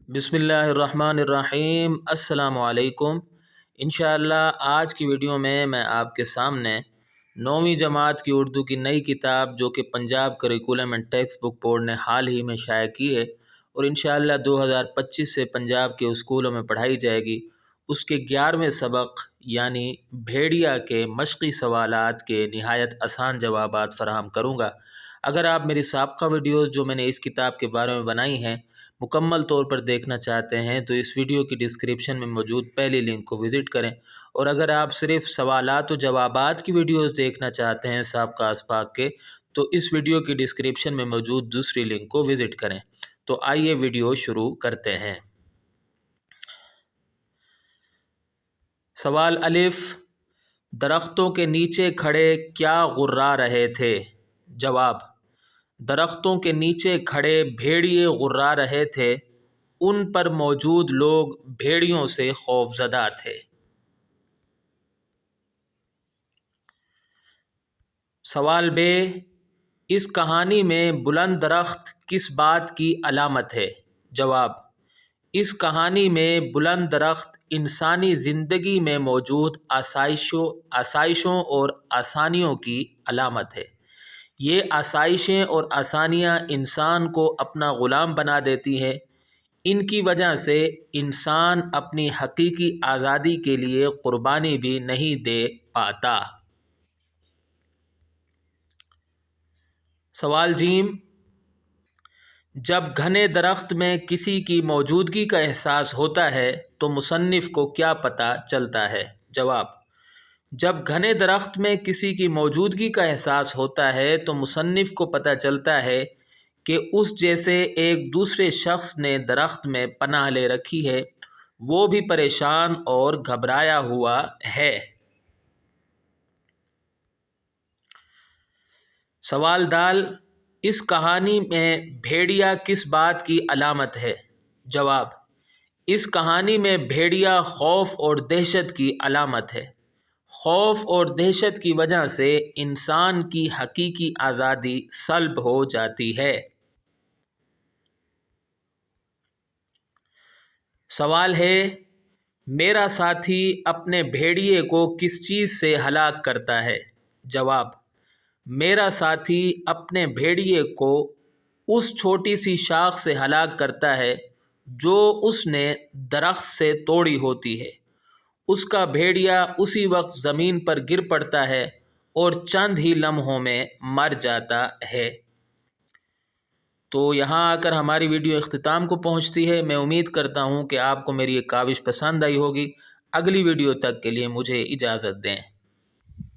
बिस्मिल्लाहिर्रहमानिर्रहीम। अस्सलामु अलैकुम। इंशाअल्लाह आज की वीडियो में मैं आपके सामने 9वीं जमात की उर्दू की नई किताब जो कि Punjab curriculum and text book board ने हाल ही में शाया की है और इंशाअल्लाह 2025 से पंजाब के स्कूलों में पढ़ाई जाएगी, उसके 11वें सबक यानी भेड़िया के मशक़ी सवालात के नहायत आसान जवाबात फ़राहम करूँगा। अगर आप मेरी साबका वीडियोज़ जो मैंने इस किताब के बारे में बनाई हैं मुकम्मल तौर पर देखना चाहते हैं तो इस वीडियो की डिस्क्रिप्शन में मौजूद पहली लिंक को विज़िट करें, और अगर आप सिर्फ सवालात और जवाबात की वीडियोस देखना चाहते हैं साबका असबाक के तो इस वीडियो की डिस्क्रिप्शन में मौजूद दूसरी लिंक को विज़िट करें। तो आइए वीडियो शुरू करते हैं। सवाल अलिफ, दरख्तों के नीचे खड़े क्या गुर्रा रहे थे? जवाब, दरख्तों के नीचे खड़े भेड़िए गुर्रा रहे थे, उन पर मौजूद लोग भेड़ियों से खौफज़दा थे। सवाल बे, इस कहानी में बुलंद दरख्त किस बात की अलामत है? जवाब, इस कहानी में बुलंद दरख्त इंसानी ज़िंदगी में मौजूद आसाइशों और आसानियों की अलामत है। ये आसाइशें और आसानियाँ इंसान को अपना ग़ुलाम बना देती हैं। इनकी वजह से इंसान अपनी हकीकी आज़ादी के लिए क़ुरबानी भी नहीं दे पाता। सवाल जीम, जब घने दरख्त में किसी की मौजूदगी का एहसास होता है तो मुसन्निफ़ को क्या पता चलता है? जवाब, जब घने दरख्त में किसी की मौजूदगी का एहसास होता है तो मुसन्निफ़ को पता चलता है कि उस जैसे एक दूसरे शख्स ने दरख्त में पनाह ले रखी है, वो भी परेशान और घबराया हुआ है। सवाल दाल, इस कहानी में भेड़िया किस बात की अलामत है? जवाब, इस कहानी में भेड़िया खौफ और दहशत की अलामत है। खौफ और दहशत की वजह से इंसान की हकीकी आज़ादी सल्ब हो जाती है। सवाल है, मेरा साथी अपने भेड़िए को किस चीज़ से हलाक करता है? जवाब, मेरा साथी अपने भेड़िए को उस छोटी सी शाख से हलाक करता है जो उसने दरख्त से तोड़ी होती है। उसका भेड़िया उसी वक्त ज़मीन पर गिर पड़ता है और चंद ही लम्हों में मर जाता है। तो यहाँ आकर हमारी वीडियो इख्तिताम को पहुँचती है। मैं उम्मीद करता हूँ कि आपको मेरी ये काविश पसंद आई होगी। अगली वीडियो तक के लिए मुझे इजाज़त दें।